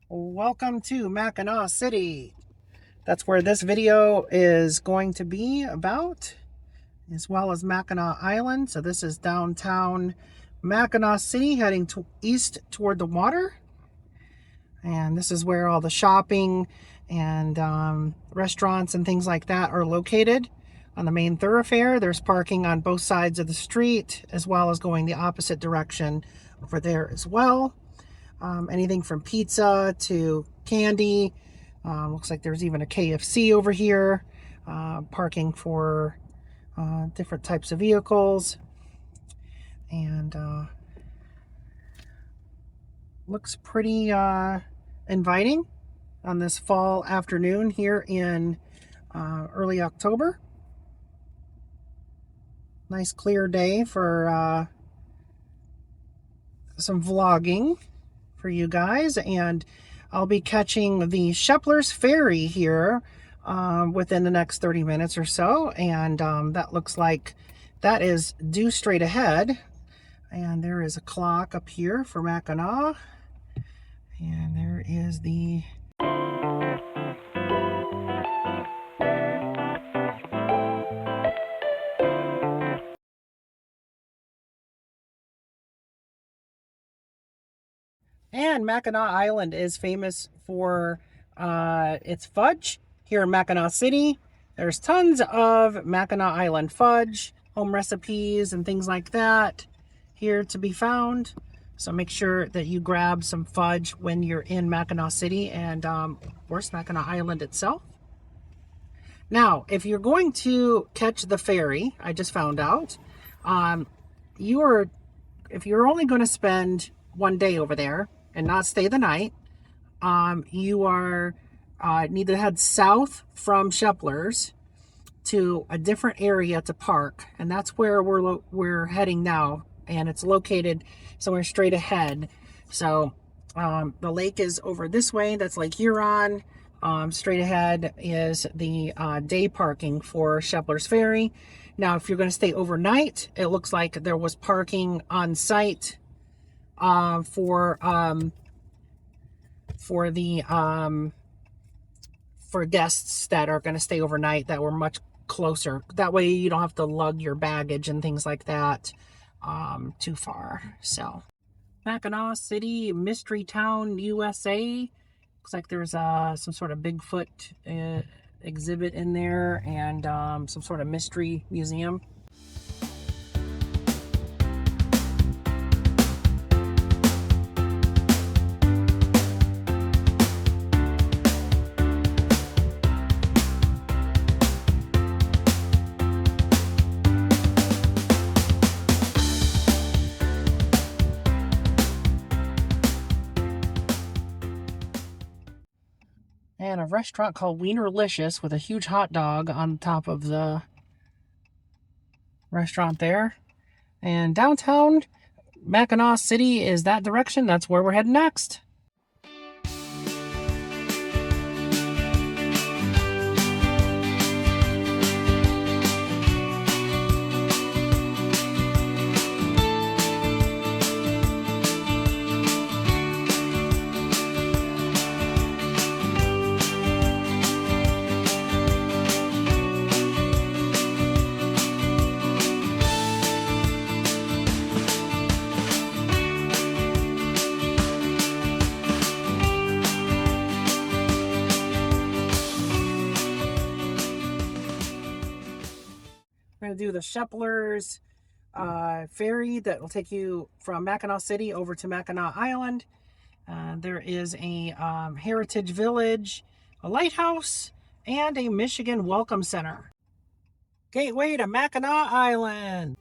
Welcome to Mackinac City. That's where this video is going to be about, as well as Mackinac Island. So this is downtown Mackinac City, heading east toward the water. And this is where all the shopping and restaurants and things like that are located on the main thoroughfare. There's parking on both sides of the street, as well as going the opposite direction over there as well. Anything from pizza to candy. Looks like there's even a KFC over here. Parking for different types of vehicles. And looks pretty inviting on this fall afternoon here in early October. Nice clear day for some vlogging for you guys, and I'll be catching the Sheplers Ferry here within the next 30 minutes or so, and that looks like that is due straight ahead. And there is a clock up here for Mackinac, and there is the And Mackinac Island is famous for its fudge here in Mackinac City. There's tons of Mackinac Island fudge, home recipes, and things like that here to be found. So make sure that you grab some fudge when you're in Mackinac City and, of course, Mackinac Island itself. Now, if you're going to catch the ferry, I just found out, if you're only going to spend one day over there and not stay the night, you need to head south from Sheplers to a different area to park, and that's where we're heading now, and it's located somewhere straight ahead. So the lake is over this way. That's Lake Huron. Straight ahead is the day parking for Sheplers Ferry. Now, if you're going to stay overnight, it looks like there was parking on site for guests that are going to stay overnight that were much closer. That way you don't have to lug your baggage and things like that too far. So Mackinac City, Mystery Town, USA. Looks like there's some sort of Bigfoot exhibit in there, and some sort of mystery museum. And a restaurant called Wienerlicious with a huge hot dog on top of the restaurant there. And downtown Mackinac City is that direction. That's where we're heading next. We're going to do the Sheplers ferry that will take you from Mackinac City over to Mackinac Island. There is a heritage village, a lighthouse, and a Michigan Welcome Center. Gateway to Mackinac Island.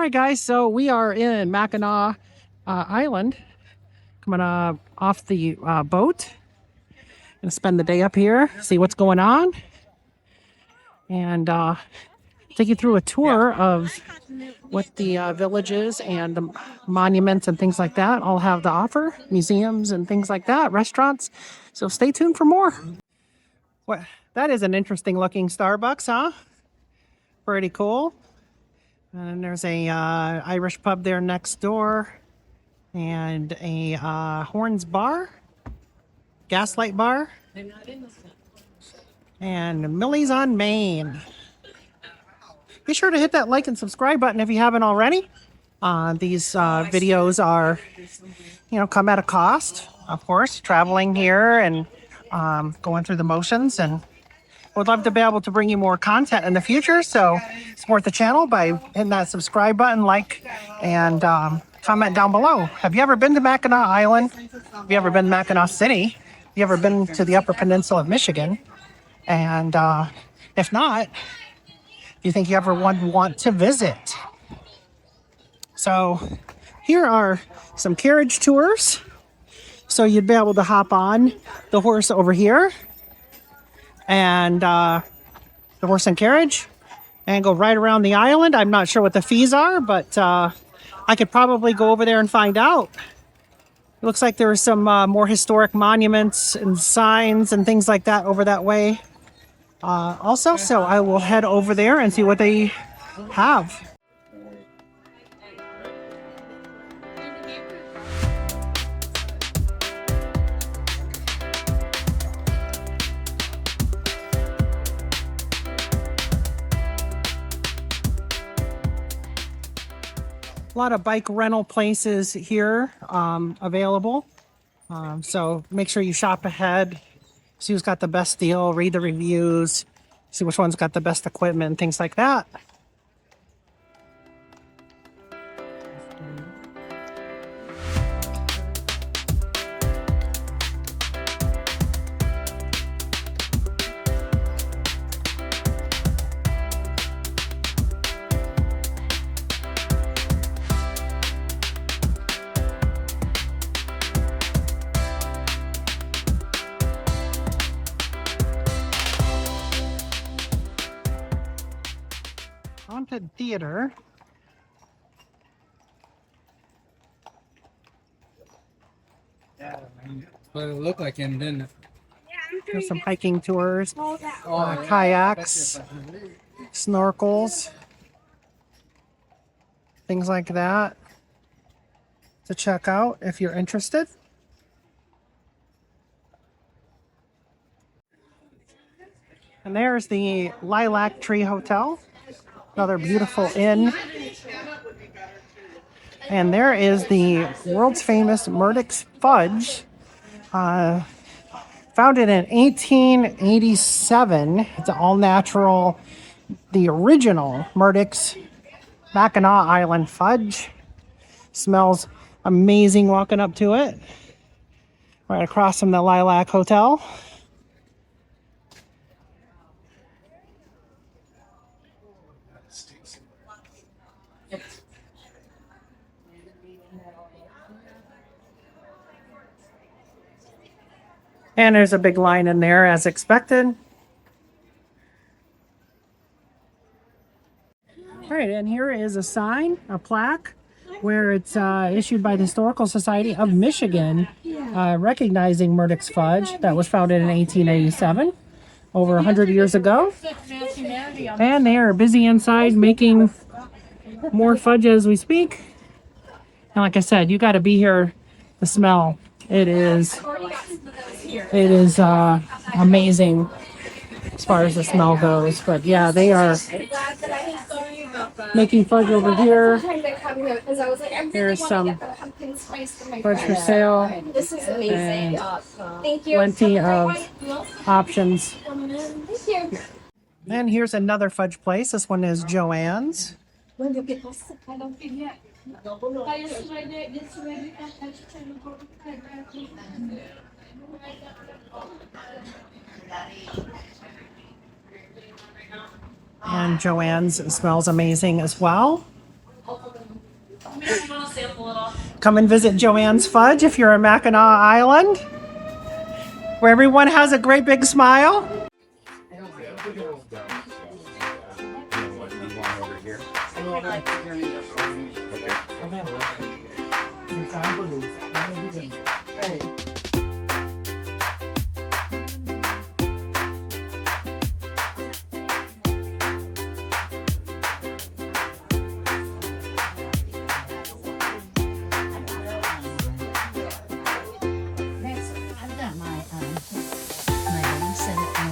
All right, guys, so we are in Mackinac Island, coming off the boat. Gonna spend the day up here, see what's going on, and take you through a tour of what the villages and the monuments and things like that all have to offer, museums and things like that, restaurants. So stay tuned for more. What? That is an interesting looking Starbucks, huh? Pretty cool. And there's a Irish pub there next door, and a Horns bar, Gaslight bar, and Millie's on Main. Be sure to hit that like and subscribe button if you haven't already. These videos are, come at a cost, of course, traveling here and going through the motions, and would love to be able to bring you more content in the future. So support the channel by hitting that subscribe button, like, and comment down below. Have you ever been to Mackinac Island? Have you ever been to Mackinac City? Have you ever been to the Upper Peninsula of Michigan? And if not, do you think you ever would want to visit? So here are some carriage tours. So you'd be able to hop on the horse over here, and the horse and carriage, and go right around the island. I'm not sure what the fees are, but I could probably go over there and find out. It looks like there are some more historic monuments and signs and things like that over that way also. So I will head over there and see what they have. A lot of bike rental places here available. So make sure you shop ahead, see who's got the best deal, read the reviews, see which one's got the best equipment and things like that. Haunted theater. Yeah, what it looked like, and then There's some hiking tours, kayaks, snorkels, things like that to check out if you're interested. And there's the Lilac Tree Hotel, another beautiful inn. And there is the world's famous Murdoch's Fudge, founded in 1887. It's an all-natural, the original Murdoch's Mackinac Island fudge. Smells amazing walking up to it. Right across from the Lilac Hotel. And there's a big line in there as expected. All right, and here is a sign, a plaque, where it's issued by the Historical Society of Michigan, recognizing Murdoch's Fudge that was founded in 1887, over 100 years ago. And they are busy inside making more fudge as we speak. And like I said, you got to be here to smell. It is amazing as far as the smell goes. But yeah, they are making fudge over here. There's some fudge for sale. This is amazing. Thank you. Plenty of options. Thank you. And here's another fudge place. This one is Joanne's. And Joanne's smells amazing as well. Come and visit Joanne's Fudge if you're in Mackinac Island, where everyone has a great big smile. I've got my set it up.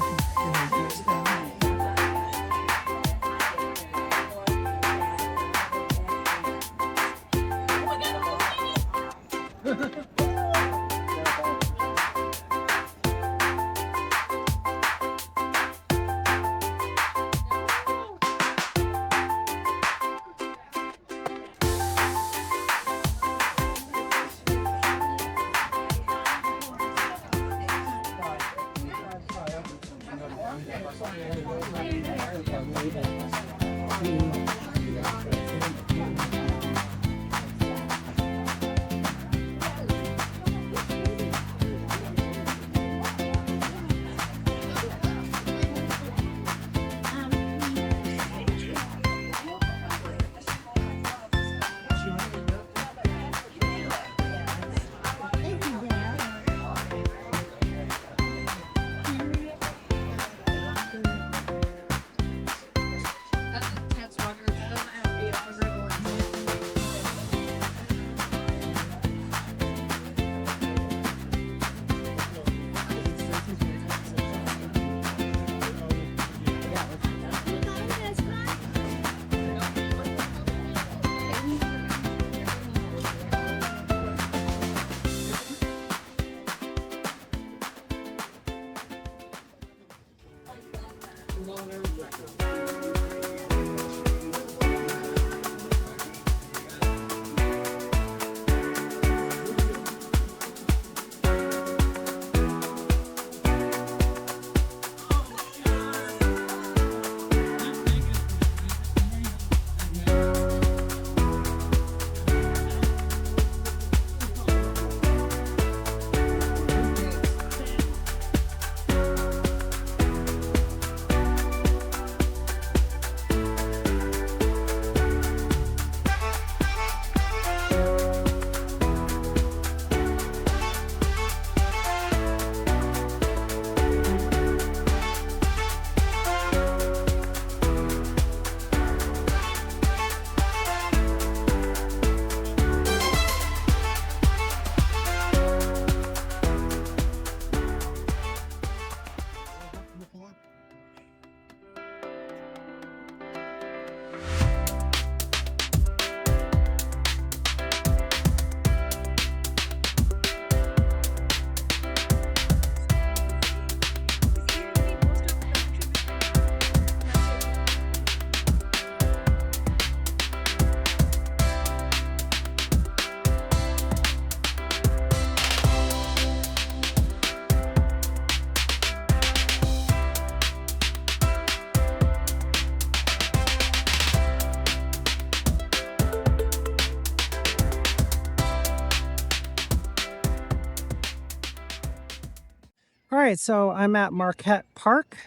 All right, so I'm at Marquette Park,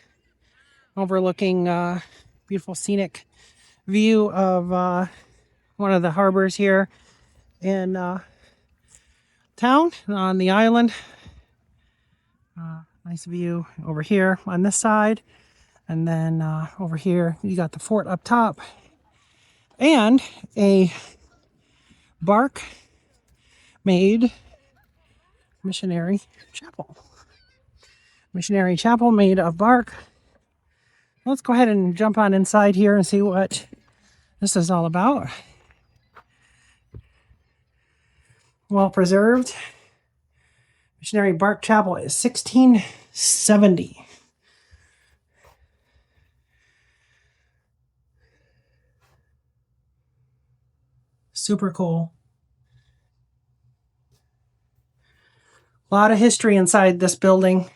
overlooking beautiful scenic view of one of the harbors here in town on the island. Nice view over here on this side, and then over here you got the fort up top and a bark made missionary chapel. Missionary chapel made of bark. Let's go ahead and jump on inside here and see what this is all about. Well preserved. Missionary bark chapel is 1670. Super cool. A lot of history inside this building.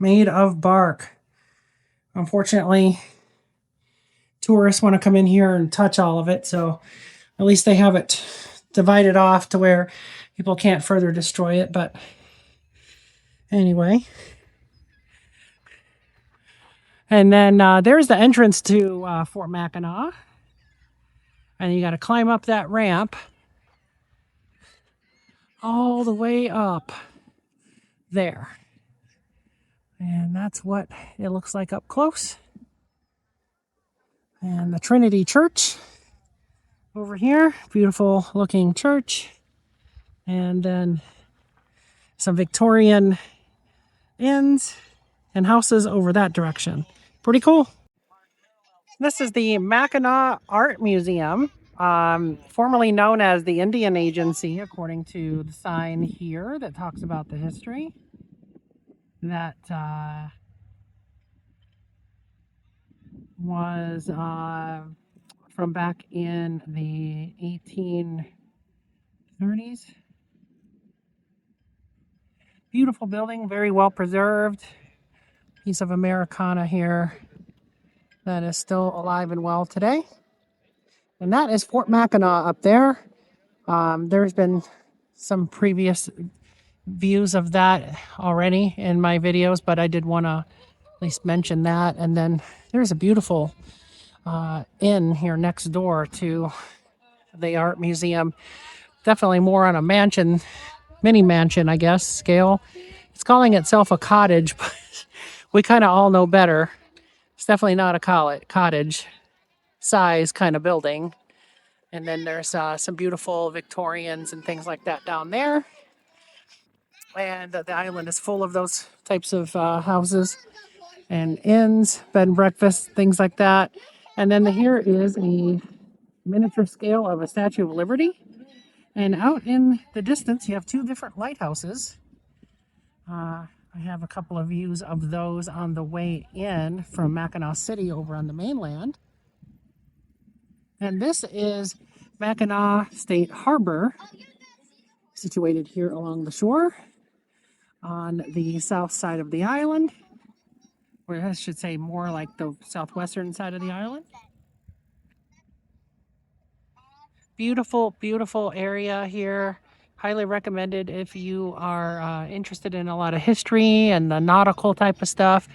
Made of bark. Unfortunately, tourists want to come in here and touch all of it, so At least they have it divided off to where people can't further destroy it. But anyway. And then there's the entrance to Fort Mackinac. And you got to climb up that ramp all the way up there. And that's what it looks like up close. And the Trinity Church over here, beautiful looking church. And then some Victorian inns and houses over that direction. Pretty cool. This is the Mackinac Art Museum, formerly known as the Indian Agency, according to the sign here that talks about the history. That was from back in the 1830s. Beautiful building, very well preserved. Piece of Americana here that is still alive and well today. And that is Fort Mackinac up there. There's been some previous views of that already in my videos, but I did want to at least mention that. And then there's a beautiful inn here next door to the art museum. Definitely more on a mansion, mini mansion, I guess, scale. It's calling itself a cottage, but we kind of all know better. It's definitely not a cottage size kind of building. And then there's some beautiful Victorians and things like that down there. And the island is full of those types of houses and inns, bed and breakfast, things like that. And then here is a miniature scale of a Statue of Liberty. And out in the distance, you have two different lighthouses. I have a couple of views of those on the way in from Mackinac City over on the mainland. And this is Mackinac State Harbor, situated here along the shore on the south side of the island, or I should say more like the southwestern side of the island. Beautiful, beautiful area here. Highly recommended if you are interested in a lot of history and the nautical type of stuff.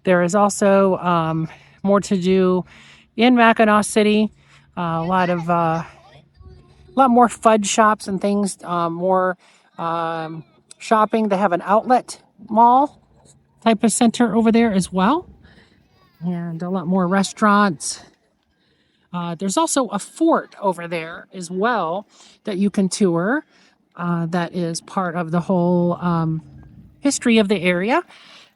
There is also more to do in Mackinac City. A lot more fudge shops and things. More shopping. They have an outlet mall type of center over there as well, and a lot more restaurants. There's also a fort over there as well that you can tour. That is part of the whole history of the area.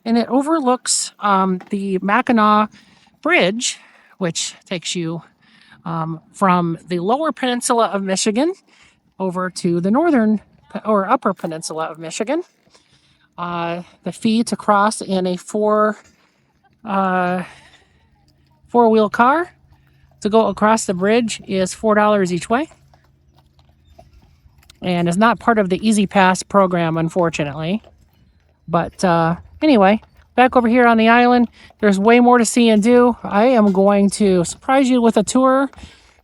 And it overlooks the Mackinac Bridge, which takes you from the lower peninsula of Michigan over to the northern or upper peninsula of Michigan. The fee to cross in a four-wheel car to go across the bridge is $4 each way, and is not part of the Easy Pass program, unfortunately. But anyway, back over here on the island, there's way more to see and do. I am going to surprise you with a tour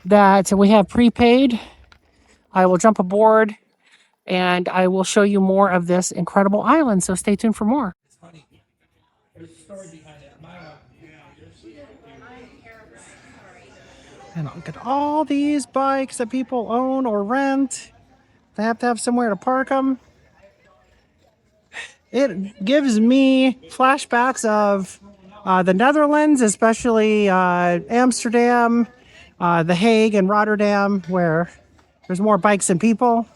that we have prepaid. I will jump aboard and I will show you more of this incredible island, so stay tuned for more. And look at all these bikes that people own or rent. They have to have somewhere to park them. It gives me flashbacks of the Netherlands, especially Amsterdam, The Hague, and Rotterdam, where there's more bikes than people.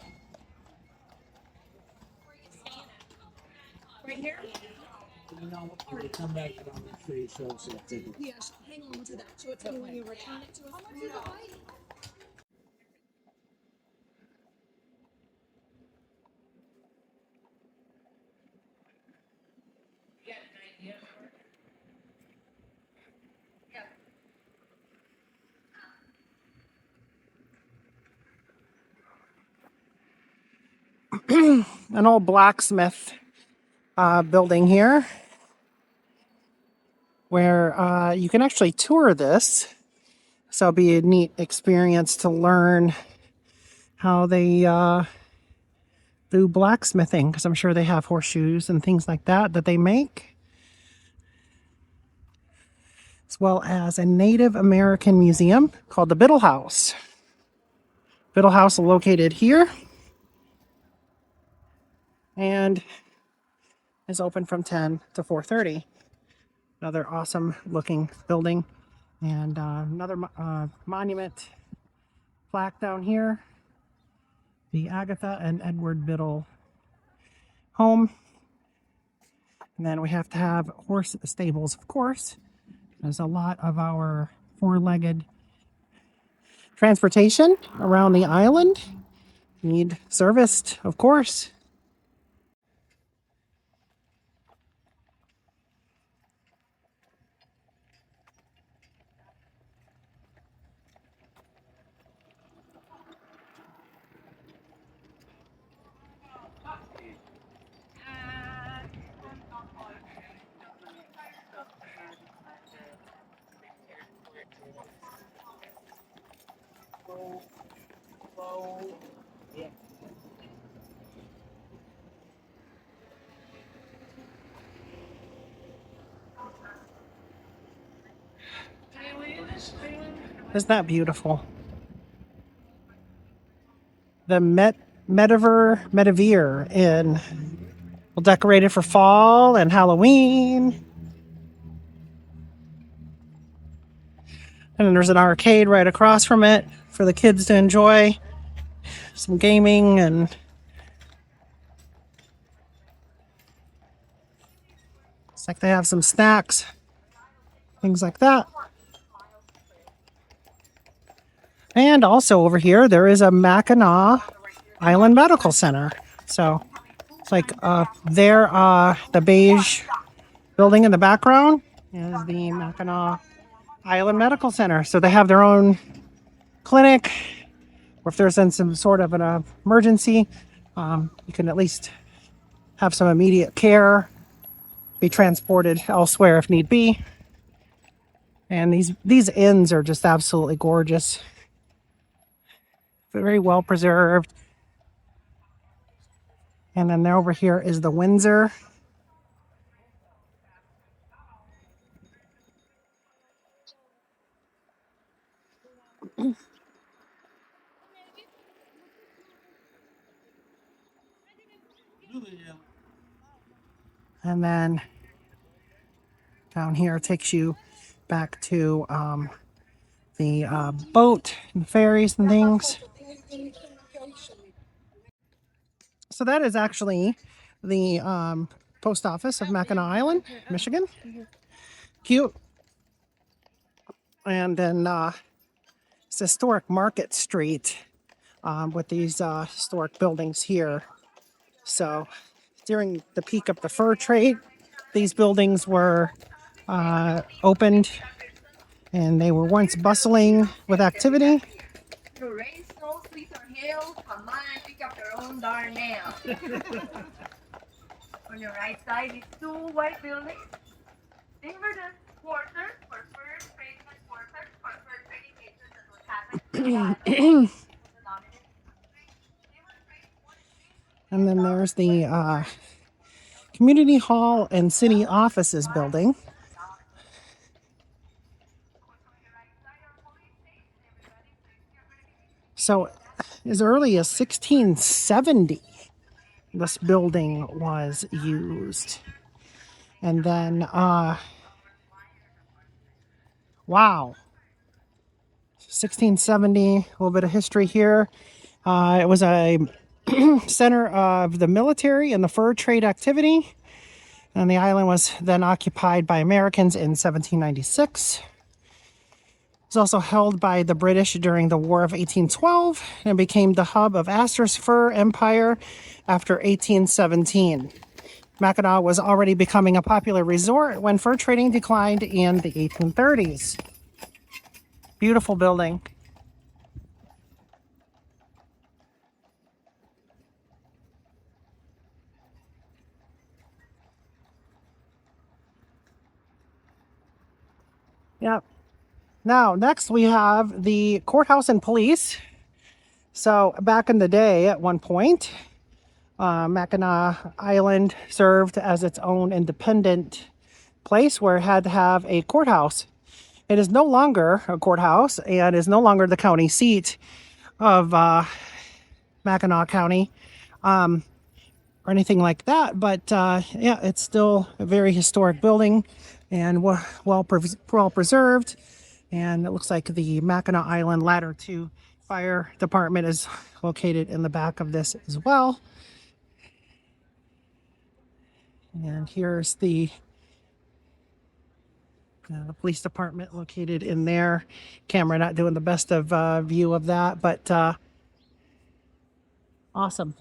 Right here? Come back on the tree, so Yes, hang on to that. So it's when you return it to us. How much is the bike? An old blacksmith building here, where you can actually tour this. So it'll be a neat experience to learn how they do blacksmithing, because I'm sure they have horseshoes and things like that that they make, as well as a Native American museum called the Biddle House. Biddle House is located here and is open from 10 to 4:30. Another awesome looking building, and another monument plaque down here, the Agatha and Edward Biddle home. And then we have to have horse stables, of course. There's a lot of our four-legged transportation around the island need serviced, of course. Isn't that beautiful? The Medivere in, well, decorated for fall and Halloween. And then there's an arcade right across from it for the kids to enjoy some gaming, and it's like they have some snacks, things like that. And also over here, there is a Mackinac Island Medical Center. So it's like there, the beige building in the background is the Mackinac Island Medical Center. So they have their own clinic, or if there's in some sort of an emergency, you can at least have some immediate care, be transported elsewhere if need be. And these inns are just absolutely gorgeous. Very well preserved. And then there over here is the Windsor. And then down here takes you back to the boat and ferries and things. So that is actually the post office of Mackinac Island, Michigan. Cute. And then it's historic Market Street with these historic buildings here. So during the peak of the fur trade, these buildings were opened, and they were once bustling with activity. Through rain, snow, sleet, or hail, come on and pick up your own darn nail. On your right side is two white buildings. Timberden quarters for first tradesman quarters for first trading cases that was happening. And then there's the Community Hall and City Offices building. So as early as 1670, this building was used. And then, wow, 1670, a little bit of history here. It was a center of the military and the fur trade activity. And the island was then occupied by Americans in 1796. It was also held by the British during the War of 1812 and became the hub of Astor's fur empire after 1817. Mackinac was already becoming a popular resort when fur trading declined in the 1830s. Beautiful building. Yep. Now, next we have the courthouse and police. So back in the day, at one point, Mackinac Island served as its own independent place where it had to have a courthouse. It is no longer a courthouse and is no longer the county seat of Mackinac County or anything like that. But yeah, it's still a very historic building and well preserved. And it looks like the Mackinac Island Ladder 2 Fire Department is located in the back of this as well. And here's the police department located in there. Camera not doing the best of view of that, but awesome.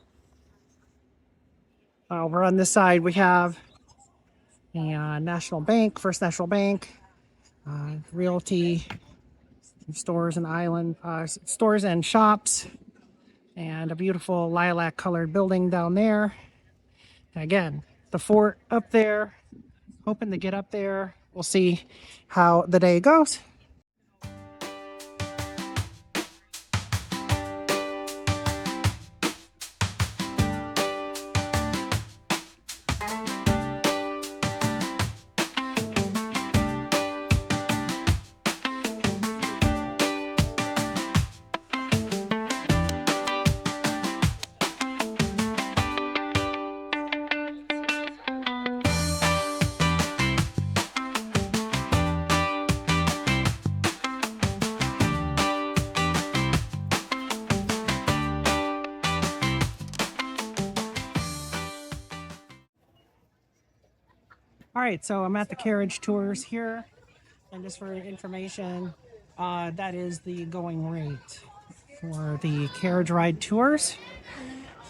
Over on this side, we have a National Bank, First National Bank, Realty, stores and island, stores and shops, and a beautiful lilac colored building down there. Again, the fort up there. Hoping to get up there. We'll see how the day goes. All right, so I'm at the carriage tours here, and just for information, that is the going rate for the carriage ride tours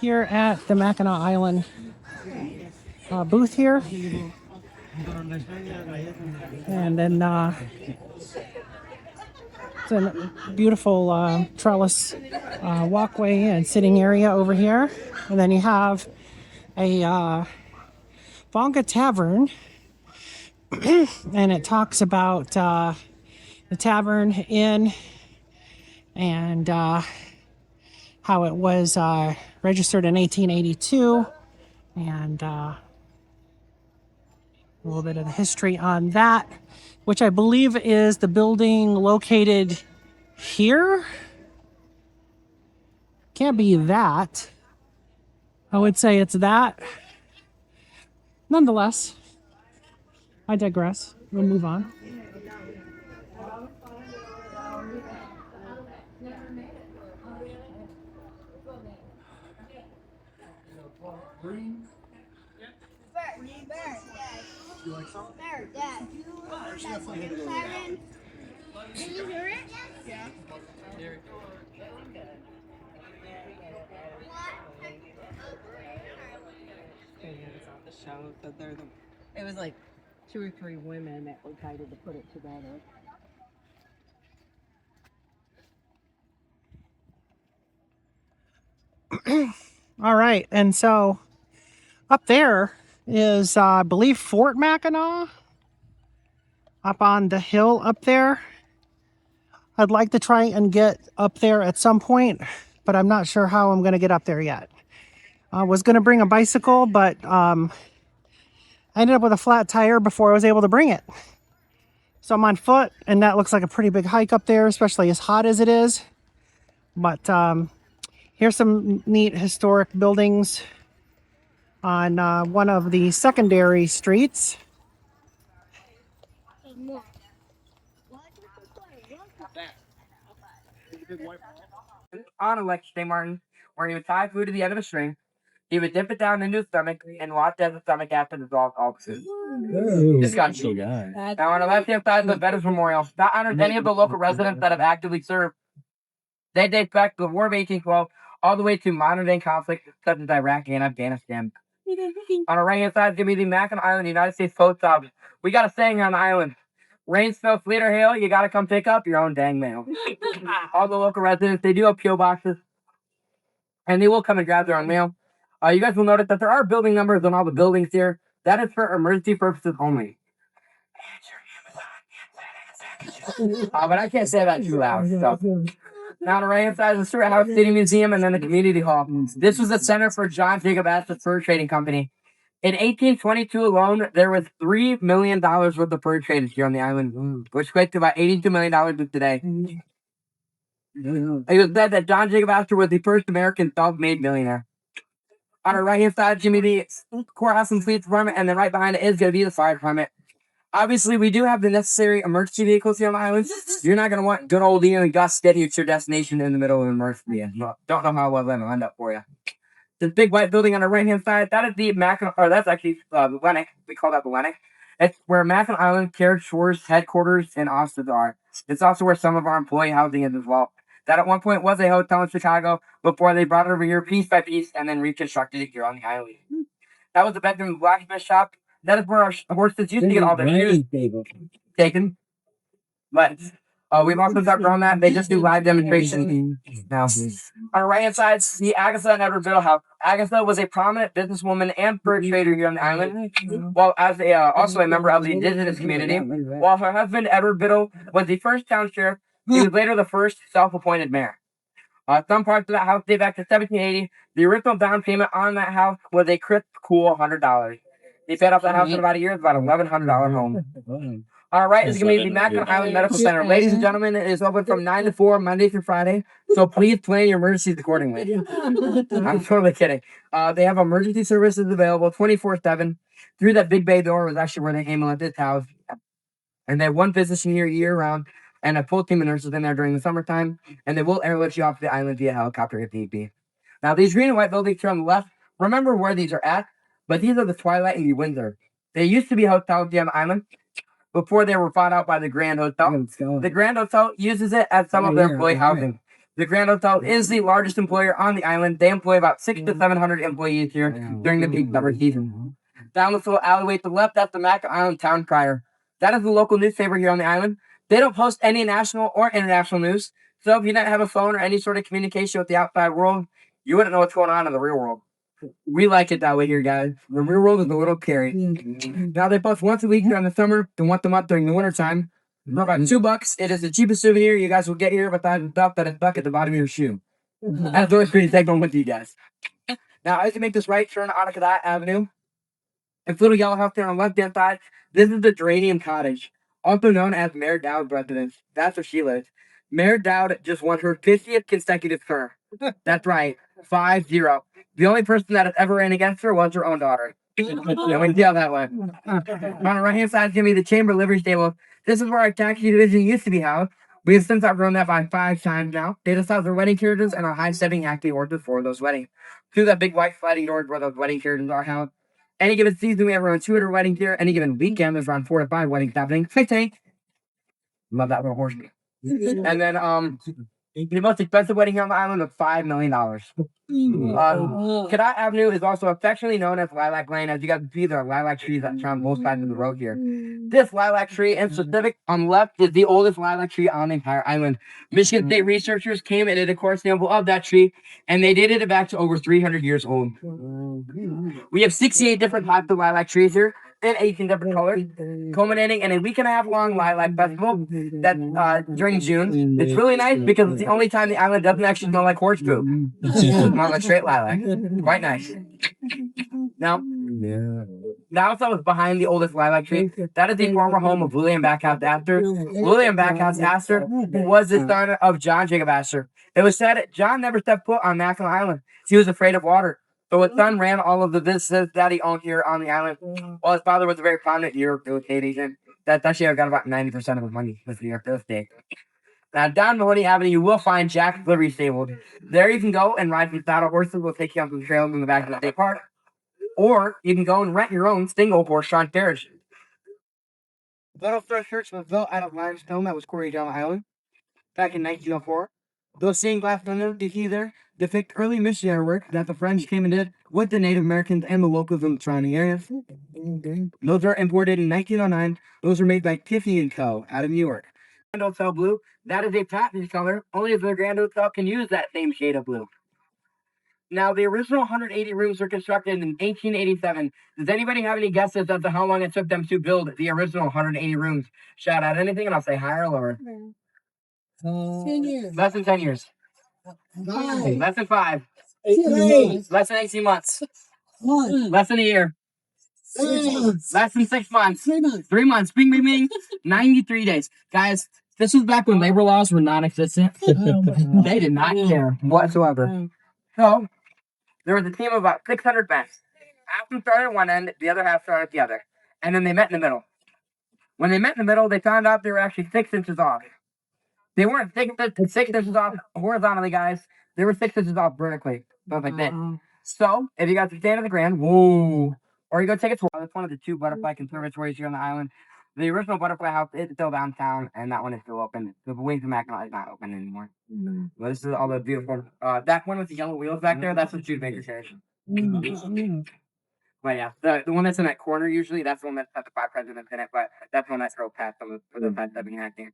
here at the Mackinac Island booth here. And then it's a beautiful trellis walkway and sitting area over here. And then you have a Bonga Tavern, and it talks about the tavern inn and how it was registered in 1882, and a little bit of the history on that, which I believe is the building located here. Can't be that. I would say it's that. Nonetheless, I digress. We'll move on. You like some? There, Dad. Siren. Can you hear it? Yeah. The show that they're the. It was like 2 or 3 women that were kind of to put it together. All right, and so up there is, I believe, Fort Mackinac. Up on the hill up there. I'd like to try and get up there at some point, but I'm not sure how I'm going to get up there yet. I was going to bring a bicycle, but I ended up with a flat tire before I was able to bring it. So I'm on foot, and that looks like a pretty big hike up there, especially as hot as it is. But here's some neat historic buildings on one of the secondary streets. On election day, Martin, where he would tie food to the end of a string. He would dip it down into his stomach and watch as the stomach acid dissolved opposite. Disgusting. Now, on the left-hand side is the Veterans Memorial. That honors any of the local residents that have actively served. They date back to the War of 1812 all the way to modern-day conflicts such as Iraq and Afghanistan. On the right-hand side is going to be the Mackinac Island United States Post Office. We got a saying on the island. Rain, snow, sleet, or hail, you got to come pick up your own dang mail. All the local residents, they do have P.O. boxes, and they will come and grab their own mail. You guys will notice that there are building numbers on all the buildings here. That is for emergency purposes only. But I can't say that too loud. So. Now on the right hand side is the Stuart House City Museum and then the Community Hall. This was the center for John Jacob Astor's fur trading company. In 1822 alone, there was $3 million worth of fur traded here on the island, which equates to about $82 million today. It was said that John Jacob Astor was the first American self-made millionaire. On our right hand side, Jimmy the courthouse and police department, and then right behind it is going to be the fire department. Obviously, we do have the necessary emergency vehicles here on the island. You're not going to want good old Ian and Gus getting you to your destination in the middle of an emergency. Don't know how well that'll end up for you. This big white building on the right hand side, that is the Mackinac, or that's actually the Lennox. We call that the Lennox. It's where Mackinac Island Carriage Shores headquarters and offices are. It's also where some of our employee housing is as well. That at one point was a hotel in Chicago before they brought it over here piece by piece and then reconstructed it here on the island. That was the bedroom blacksmith shop. That is where our horses used to get all their shoes taken. But we've also got around that. They just do live demonstrations now. On the right hand side, see Agatha and Edward Biddle House. Agatha was a prominent businesswoman and fur trader here on the island, while as also a member of the indigenous community. While her husband Edward Biddle was the first town sheriff, he was later the first self-appointed mayor. Some parts of that house date back to 1780. The original down payment on that house was a crisp, cool $100. He paid off that house in about a year. It's about $1,100 home. All right, it's going to be the Mackinac Island Medical Center. Ladies and gentlemen, it is open from 9 to 4, Monday through Friday. So please plan your emergencies accordingly. I'm totally kidding. They have emergency services available 24/7. Through that big bay door was actually where the ambulance is housed. And they have one physician here year round and a full team of nurses in there during the summertime. And they will airlift you off the island via helicopter if need be. Now, these green and white buildings here on the left, remember where these are at, but these are the Twilight and the Windsor. They used to be hotels here on the island before they were bought out by the Grand Hotel. The Grand Hotel uses it as some of their employee housing. The Grand Hotel is the largest employer on the island. They employ about 600 to 700 employees here during the peak summer season. Down this little alleyway to the left, that's the Mackinac Island Town Crier. That is the local newspaper here on the island. They don't post any national or international news. So if you don't have a phone or any sort of communication with the outside world, you wouldn't know what's going on in the real world. We like it that way here, guys. The real world is a little scary. Now they post once a week during the summer and once a month during the winter time. For about $2, it is the cheapest souvenir you guys will get here besides the stuff that is stuck at the bottom of your shoe. That's the pretty take one with you guys. Now, as you make this right turn on Cadet Avenue, it's a little yellow house there on the left-hand side. This is the Geranium Cottage, also known as Mayor Dowd's residence. That's where she lives. Mayor Dowd just won her 50th consecutive term. That's right, 5-0. The only person that has ever ran against her was her own daughter. And we see how that went. On the right-hand side is going to be the Chamber Livery Stable. This is where our taxi division used to be housed. We have since outgrown that by 5 times now. They just have their wedding carriages and our high-stepping acting horses for those weddings. Through that big white sliding doors where those wedding carriages are housed. Any given season, we have around 200 weddings here. Any given weekend, there's around 4 to 5 weddings happening. Hey, Tank. Love that little horse. And then, the most expensive wedding here on the island was $5 million. Cadet Avenue is also affectionately known as Lilac Lane. As you guys can see, there are lilac trees that surround both sides of the road here. This lilac tree, in specific, on the left, is the oldest lilac tree on the entire island. Michigan State researchers came and did a core sample of that tree, and they dated it back to over 300 years old. We have 68 different types of lilac trees here in 18 different colors, culminating in a week-and-a-half-long lilac festival that during June. It's really nice because it's the only time the island doesn't actually smell like horse poop. It smells like straight lilac. Quite nice. Now, the house that was behind the oldest lilac tree, that is the former home of William Backhouse Astor. William Backhouse Astor was the son of John Jacob Astor. It was said John never stepped foot on Mackinac Island. He was afraid of water. So his son ran all of the businesses that he owned here on the island, while his father was a very prominent New York real estate agent. That's actually got about 90% of his money with New York real estate. Now, down Mahoney Avenue, you will find Jack's Livery Stable. There you can go and ride some saddle horses. We'll take you on some trails in the back of the state park. Or you can go and rent your own single horse-drawn carriage. The Little Star Church was built out of limestone that was quarried down the island back in 1904. Those stained glass windows you see there depict early missionary work that the French came and did with the Native Americans and the locals in the surrounding areas. Those are imported in 1909. Those are made by Tiffany & Co. out of New York. Grand Hotel Blue, that is a patent color. Only the Grand Hotel can use that same shade of blue. Now, the original 180 rooms were constructed in 1887. Does anybody have any guesses as to how long it took them to build the original 180 rooms? Shout out anything, and I'll say higher or lower. 10 years. Less than 10 years. 5. Less than 5. 18 months. Less than 18 months. 1. Less than a year. 6 months. Less than 6 months. 3 months. 3 months. Bing, bing, bing. 93 days. Guys, this was back when labor laws were non-existent. They did not care whatsoever. So, there was a team of about 600 men. Half of them started at one end, the other half started at the other. And then they met in the middle. When they met in the middle, they found out they were actually 6 inches off. They weren't 6 inches off horizontally, guys. They were 6 inches off vertically. Both like that. So, if you got to stand on the ground, whoa, or you go take a tour. That's one of the 2 butterfly conservatories here on the island. The original butterfly house is still downtown, and that one is still open. The Wings of Mackinac is not open anymore. But this is all the beautiful. That one with the yellow wheels back there, that's the Jude Baker Church. But yeah, the one that's in that corner usually, that's the one that's got the 5 presidents in it. But that's the one that drove past some of the events that we had there.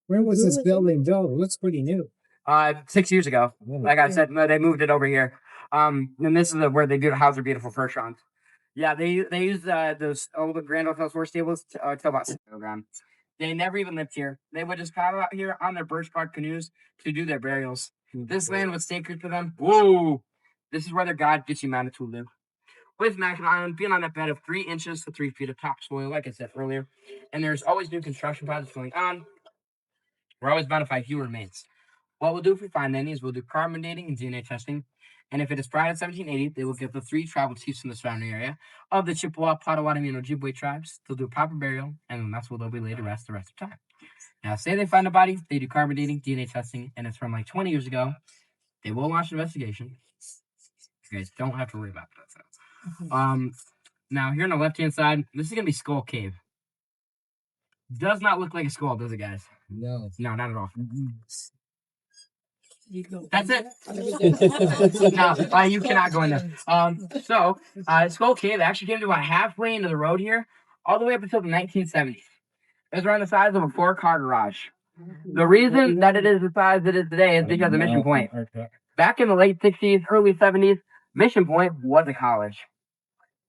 When was this building built? It looks pretty new. 6 years ago. Like I said, they moved it over here. And this is where they do the House of Beautiful First Rounds. Yeah, they use those old Grand Hotel Horse stables till about 6 around. They never even lived here. They would just come out here on their birch bark canoes to do their burials. This land was sacred to them. Whoa! This is where their god gets humanity to live. With Mackinac Island being on a bed of 3 inches to 3 feet of topsoil, like I said earlier, and there's always new construction projects going on, we're always bound to find few remains. What we'll do if we find any is we'll do carbon dating and DNA testing. And if it is prior to 1780, they will give the 3 tribal chiefs from the surrounding area of the Chippewa, Potawatomi, and Ojibwe tribes. They'll do a proper burial, and that's where they'll be laid to rest the rest of the time. Now, say they find a body, they do carbon dating, DNA testing, and it's from like 20 years ago. They will launch an investigation. You guys don't have to worry about that. Now, here on the left-hand side, this is going to be Skull Cave. Does not look like a skull, does it, guys? No. No, not at all. That's it. No, you cannot go in there. Skull Cave actually came to about halfway into the road here, all the way up until the 1970s. It was around the size of a 4-car garage. The reason that it is the size it is today is because of Mission Point. Back in the late 60s, early 70s, Mission Point was a college.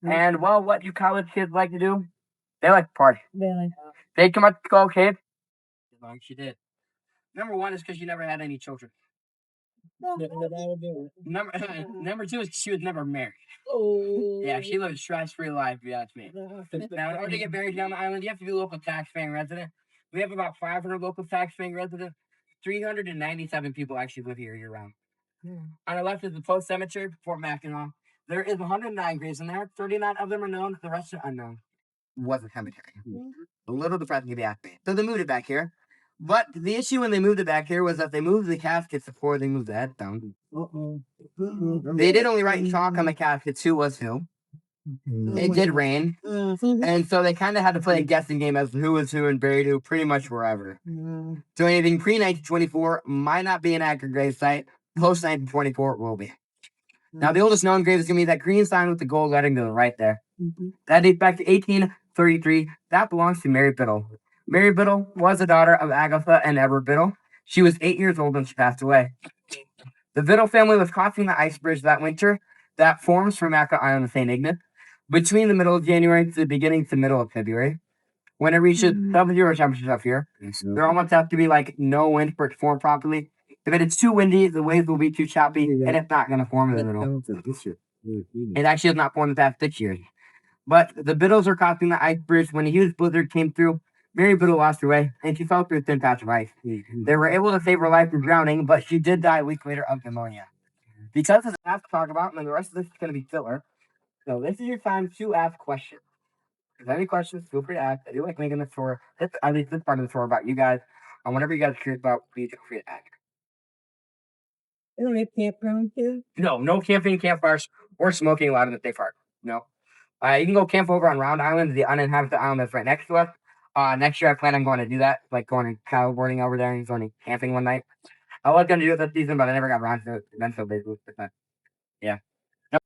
And, well, what do college kids like to do? They like to party. They'd come up to Skull Cave, as long as you did. Number 1 is because you never had any children. Number 2 is she was never married. Yeah, she lived a stress-free life, if you ask me. Now, in order to get married down the island, you have to be a local tax-paying resident. We have about 500 local tax-paying residents. 397 people actually live here year-round. On the left is the Post Cemetery, Fort Mackinac. There is 109 graves in there. 39 of them are known. The rest are unknown. Was a cemetery. A little depressing if you ask me. So they moved it back here. But the issue when they moved it back here was that they moved the caskets before they moved the head down. They did only write chalk on the caskets who was who. It did rain. And so they kind of had to play a guessing game as to who was who and buried who pretty much wherever. So anything pre-1924 might not be an accurate grave site. Post-1924 will be. Now the oldest known grave is going to be that green sign with the gold lettering to the right there. That dates back to 1833. That belongs to Mary Biddle. Mary Biddle was the daughter of Agatha and Edward Biddle. She was 8 years old when she passed away. The Biddle family was crossing the ice bridge that winter that forms from Mackinac Island to St. Ignace between the middle of January to the beginning to middle of February. When it reaches sub-zero temperatures up here, there almost has to be like no wind for it to form properly. If it's too windy, the waves will be too choppy, and it's not going to form in the middle. It actually has not formed the past 6 years. But the Biddles are crossing the ice bridge when a huge blizzard came through. Mary Biddle lost her way, and she fell through a thin patch of ice. They were able to save her life from drowning, but she did die a week later of pneumonia. Because of that to talk about, and then the rest of this is going to be filler. So this is your time to ask questions. If there's any questions, feel free to ask. I do like making this tour, at least this part of the tour about you guys. And whatever you guys are curious about, please feel free to ask. You don't have campground here? No, no camping, campfires, or smoking allowed in the state park. No. You can go camp over on Round Island, the uninhabited island that's right next to us. Next year I plan on going to do that, like going and paddleboarding over there and going camping one night. I was going to do it this season, but I never got around to it. It's been so busy. Yeah. Nope.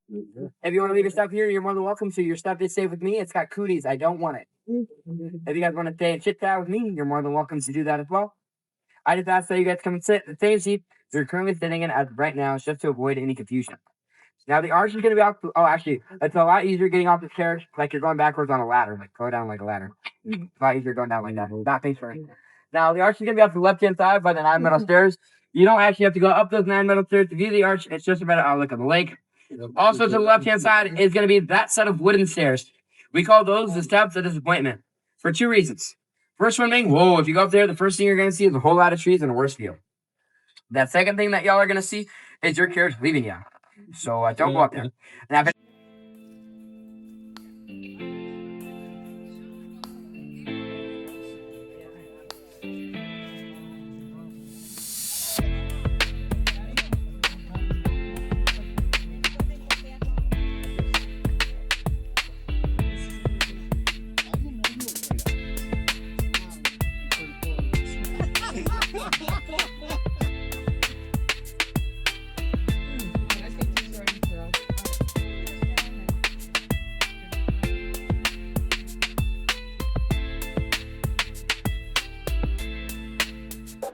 If you want to leave your stuff here, you're more than welcome to. Your stuff is safe with me. It's got cooties. I don't want it. If you guys want to stay and chit chat with me, you're more than welcome to do that as well. I just ask that you guys come and sit in the same seat you're currently sitting in as of right now, just to avoid any confusion. Now the arch is going to be off. Oh, actually, it's a lot easier getting off the stairs, like you're going backwards on a ladder, like go down like a ladder. It's a lot easier going down like that. Not face first. Now the arch is going to be off the left-hand side by the 9 metal stairs. You don't actually have to go up those 9 metal stairs to view the arch. It's just a better outlook of the lake. Also to the left-hand side is going to be that set of wooden stairs. We call those the steps of disappointment for 2 reasons. First one being, whoa, if you go up there, the first thing you're going to see is a whole lot of trees and a worse view. That second thing that y'all are going to see is your carriage leaving you. So don't go up there. Now, if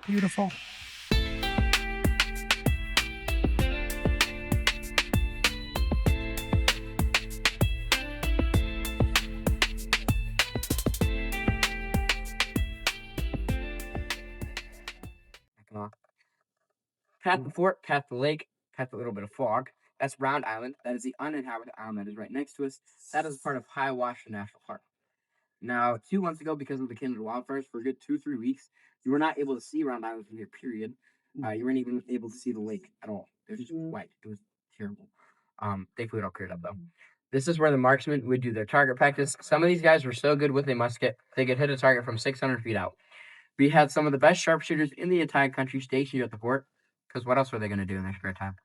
Beautiful. past the fort, past the lake, past a little bit of fog, that's Round Island. That is the uninhabited island that is right next to us. That is part of Hiawassee National Park. Now, 2 months ago, because of the Canada wildfires, for a good 2-3 weeks, you were not able to see Round Island from here, period. You weren't even able to see the lake at all. It was just white. It was terrible. Thankfully, it all cleared up, though. This is where the marksmen would do their target practice. Some of these guys were so good with a musket, they could hit a target from 600 feet out. We had some of the best sharpshooters in the entire country stationed at the fort, because what else were they going to do in their spare time?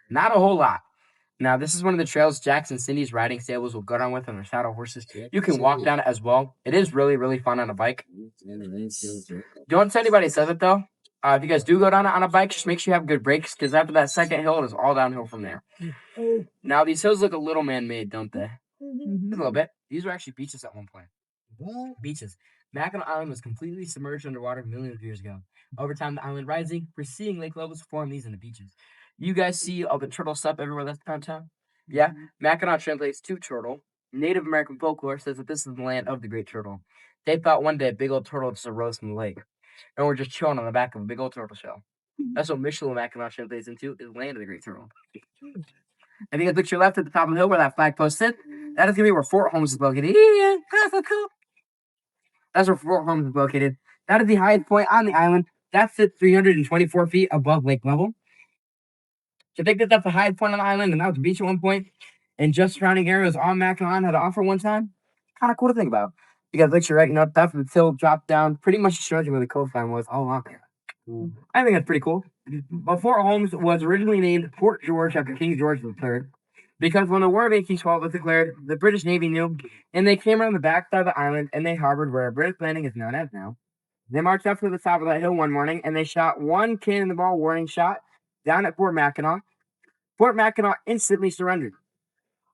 Not a whole lot. Now, this is one of the trails Jax and Cindy's riding stables will go down with on their saddle horses. You can walk down it as well. It is really, really fun on a bike. Don't tell anybody says it, though. If you guys do go down it on a bike, just make sure you have good brakes, because after that second hill, it is all downhill from there. Now, these hills look a little man-made, don't they? Just a little bit. These were actually beaches at one point. Beaches. Mackinac Island was completely submerged underwater millions of years ago. Over time, the island rising, we're seeing lake levels form these into beaches. You guys see all the turtle stuff everywhere that's downtown? Yeah? Mackinac translates to turtle. Native American folklore says that this is the land of the great turtle. They thought one day a big old turtle just arose from the lake. And we're just chilling on the back of a big old turtle shell. That's what Michelin Mackinac translates into, is land of the great turtle. If you guys look to your left at the top of the hill where that flagpost sits, that is going to be where Fort Holmes is located. Yeah, that's so cool. That's where Fort Holmes is located. That is the highest point on the island. That sits 324 feet above lake level. To think that that's the highest point on the island, and that was a beach at one point, and just surrounding areas all Mackinac had to offer one time, kind of cool to think about. You guys look to your right, that's where the hill dropped down, pretty much shows you where the coastline was all along there. I think that's pretty cool. But Fort Holmes was originally named Fort George after King George III, because when the War of 1812 was declared, the British Navy knew, and they came around the backside of the island, and they harbored where British Landing is known as now. They marched up to the top of that hill one morning, and they shot one cannonball warning shot down at Fort Mackinac. Fort Mackinac instantly surrendered.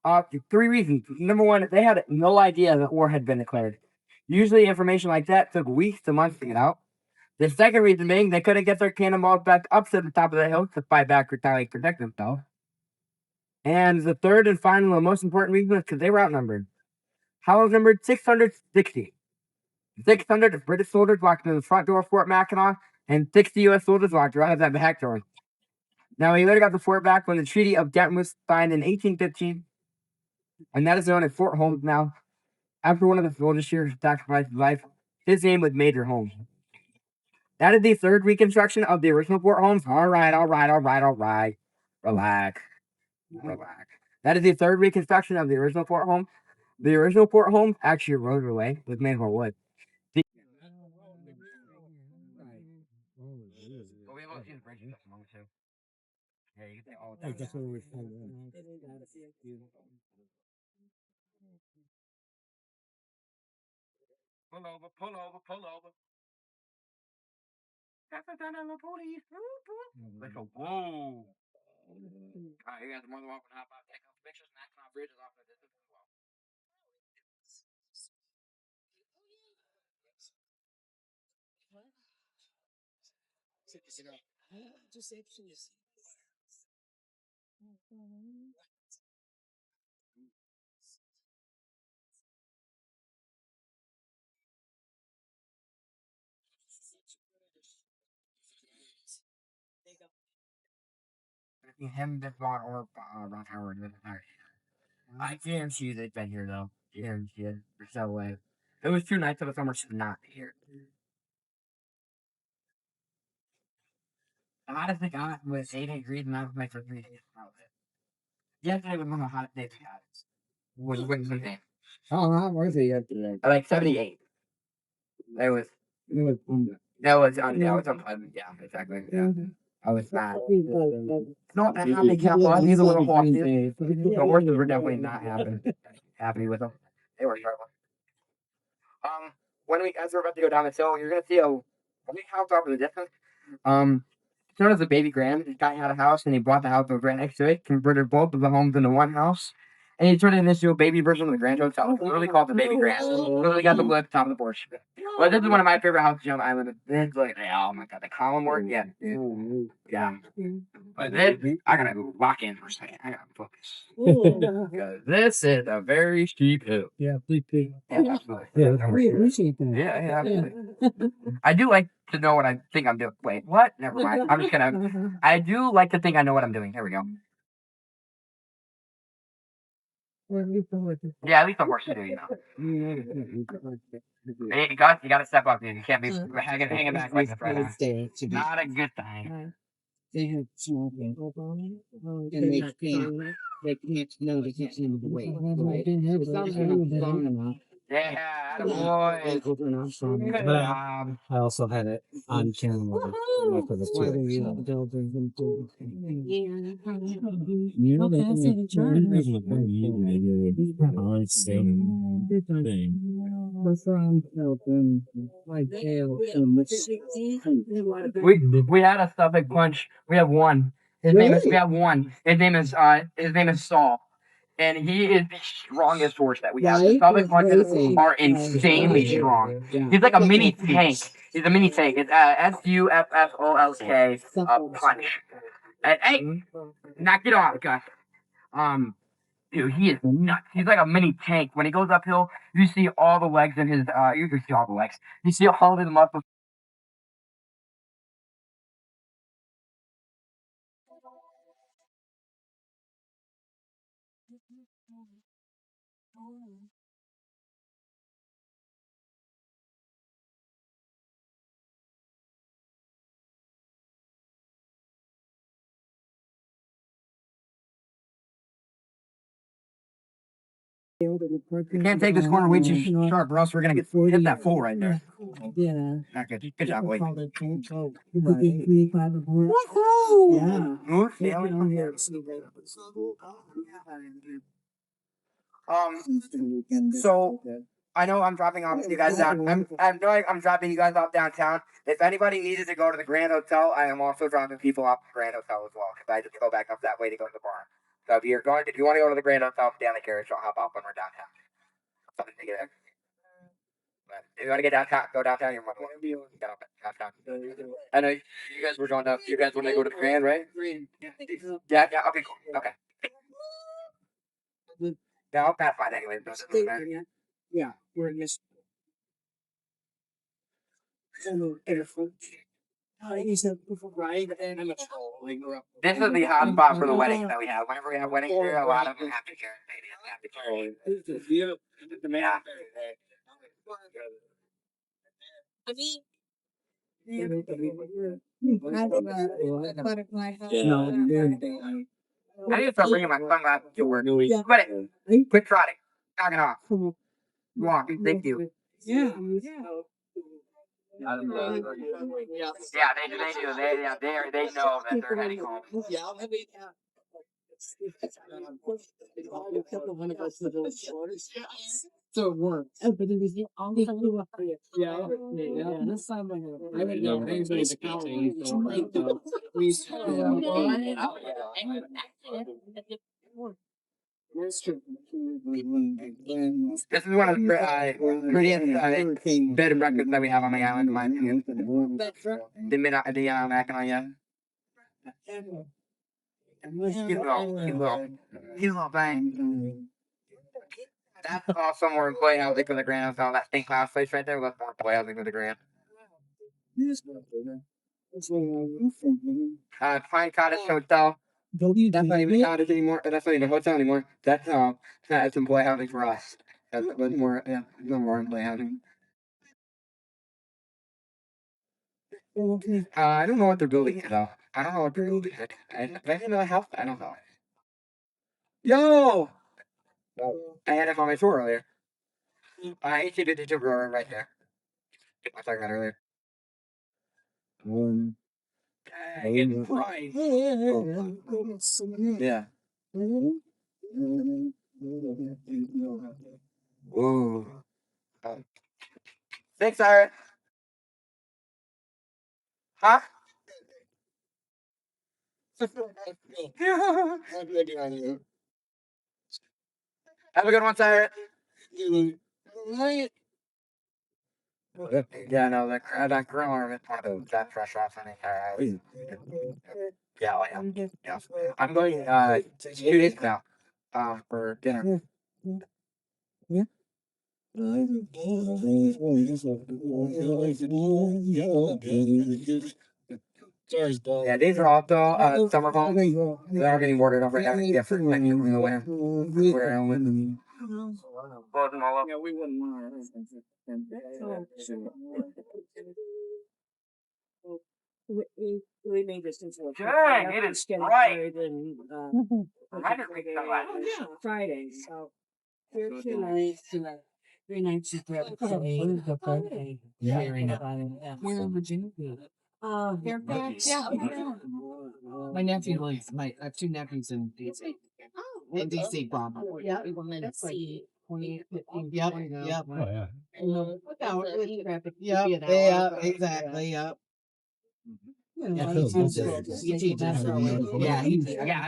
3 reasons. Number one, they had no idea that war had been declared. Usually information like that took weeks to months to get out. The second reason being, they couldn't get their cannonballs back up to the top of the hill to fight back, retaliate, protect themselves. And the third and final and most important reason is because they were outnumbered. How outnumbered? 660. 600 British soldiers walked into the front door of Fort Mackinac, and 60 U.S. soldiers walked right at that back door. Now, he later got the fort back when the Treaty of Ghent was signed in 1815, and that is known as Fort Holmes now. After one of the soldiers here sacrificed his life, his name was Major Holmes. That is the third reconstruction of the original Fort Holmes. All right. Relax. That is the third reconstruction of the original Fort Holmes. The original Fort Holmes actually eroded away, was made of wood. Pull over. That's a ton of the police. Like a whoa. Alright, you guys are more than welcome to hop out, take off pictures, and act on bridges off the distance as well. Him, this Vaughn, or Ron Howard. I guarantee they've been here though. Guarantee it. There's no way. It was 2 nights of the summer should not be here. The hottest it got was 80 degrees, and that was my first 3 days. Yesterday was one of the hottest days we had. Was the name? Oh, how was it yesterday? Like 78. It was. It was That was yeah, it was unpleasant. Yeah, exactly. Yeah, I was not. Not that happy. Can't lie. Neither were the horses. The horses were definitely not happy with them. They were struggling. When we as we're about to go down this hill, you're gonna see a big house off in the distance. Um, it's known as a baby grand. This guy had a house and he bought the house over right next to it, converted both of the homes into one house, and he turned it into a baby version of the Grand Hotel. It's literally called the Baby Grand. Literally got the wood at the top of the porch. But this is one of my favorite houses on the island. It's like, oh my god, the column work, yeah, dude. Yeah. But this, I gotta lock in for a second. I gotta focus. Because this is a very steep hill. Yeah, please do. Yeah, absolutely. Yeah, we appreciate that. Yeah, absolutely. I do like to know what I think I'm doing. Wait, what? Never mind. I'm just gonna. I do like to think I know what I'm doing. There we go. Yeah, at least the horses do, you know. Hey, you gotta step up, dude. You can't be hanging back like this right now. Not a good thing. They have smoking. And they can't, no, they can't see the weight. Yeah, boy. Good job. I also had it on camera. For the you know, they can We had a Suffolk punch. We have one. We have one. His name is Saul. And he is the strongest horse that we have. The Suffolk punches are insanely strong. He's like a mini tank. He's a mini tank. It's SUFFOLK punch. And hey, knock it off, Gus. Dude, he is nuts. He's like a mini tank. When he goes uphill, you see all the legs in his. You can see all the legs. You see all of his muscles. You can't take this corner way too sharp, or else we're gonna hit that full right there. Yeah. Not good. Good job, boy. Yeah. So I know I'm dropping off you guys down. I'm dropping you guys off downtown. If anybody needed to go to the Grand Hotel, I am also dropping people off the Grand Hotel as well because I just go back up that way to go to the barn. So if you want to go to the Grand Hotel, stay on the carriage. I'll hop off when we're downtown. Something to get in. But if you want to get downtown, go downtown. You're welcome. Get up at downtown. I know you guys were going down. You guys want to go to the Grand, right? Yeah. Okay, cool. Okay. Yeah, I'll pass by anyway. Yeah, we're in this. This is the hot spot for the weddings that we have. Whenever we have weddings here, a lot of them have to carry. I need to start bringing my sunglasses to work. But quit trotting. Knock it off. Walk. Thank you. Yeah, they do. They know that they're heading home. So it works. Oh, but it was all the way up there. Yeah. This time I would know. Anybody's accounting. This is one of the prettiest bed and breakfasts that we have on the island, in my opinion. The Mackinac, yeah. Cute little thing. That's also more employee housing for the grand. So that St. Cloud place right there, that's more employee housing for the grand. Pine Cottage Hotel. That's not even a cottage anymore. That's not even a hotel anymore. That's employee housing for us. That's more, yeah, no more employee housing. I don't know what they're building here though. I don't know what they're building. Maybe another house. I don't know. Yo, I had it on my tour earlier. I actually did the tour right there. I was talking about earlier. Dang, right. Yeah. Ooh. Thanks, Ira. Huh? Have a good one, Siren. Yeah, no, that grill are part of that fresh off any. Yeah, oh, yeah. Yeah. I'm going 2 days now. For dinner. Yeah, these are also summer homes. They are getting boarded up right now. Yeah, for like in the winter. Yeah, we wouldn't want we made this into a dang, it is bright. Friday, so here's tonight. 3 nights of Where in Virginia? Fairfax. Yeah. My nephew lives. I have 2 nephews in DC. In DC, Bob. Yeah, we wanted to see 20, 15. Yep. Yep. Oh yeah. With traffic. Yep. Yeah. Exactly. Yep. Yeah, that's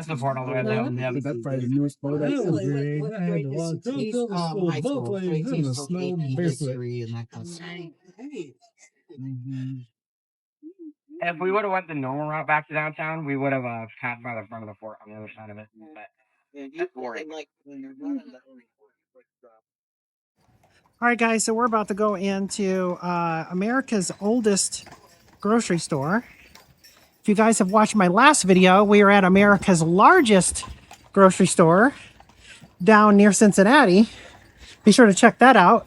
the part all the way down. Yeah, that Friday's newest photo. He's high school, so he teaches AP history and that kind of stuff. If we would have went the normal route back to downtown, we would have passed by the front of the fort on the other side of it. But that's boring. All right, guys, so we're about to go into America's oldest grocery store. If you guys have watched my last video, we were at America's largest grocery store down near Cincinnati. Be sure to check that out.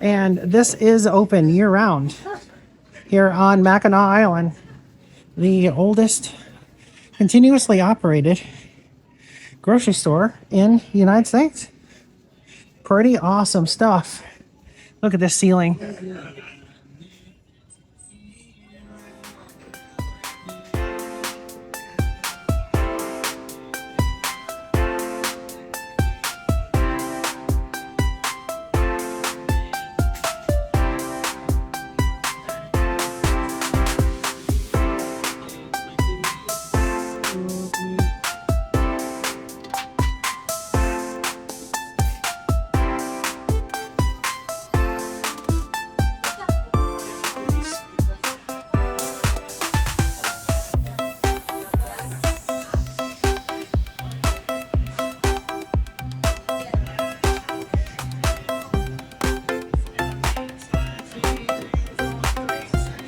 And this is open year-round here on Mackinac Island, the oldest continuously operated grocery store in the United States. Pretty awesome stuff. Look at this ceiling.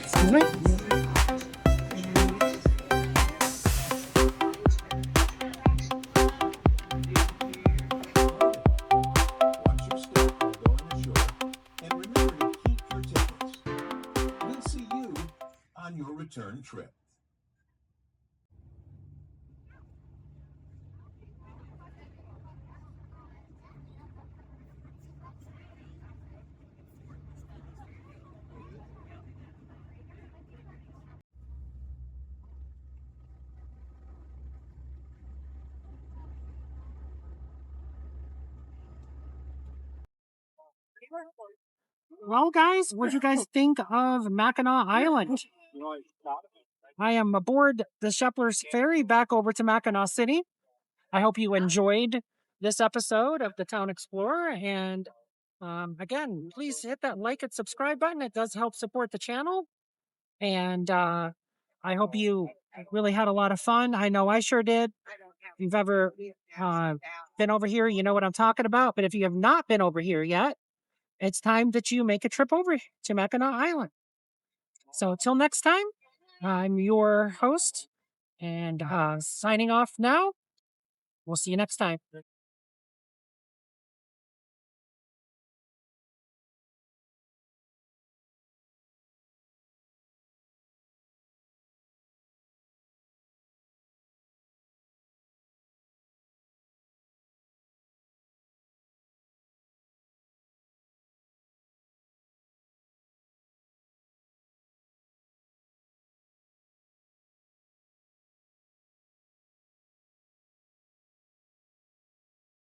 Excuse me? Watch your step while going ashore, and remember to keep your tickets. We'll see you on your return trip. Well, guys, what do you guys think of Mackinac Island? I am aboard the Shepherd's Ferry back over to Mackinac City. I hope you enjoyed this episode of the Town Explorer, and Again, please hit that like and subscribe button. It does help support the channel. And I hope you really had a lot of fun. I know I sure did. If you've ever been over here, you know what I'm talking about. But if you have not been over here yet, it's time that you make a trip over to Mackinac Island. So until next time, I'm your host and signing off now. We'll see you next time.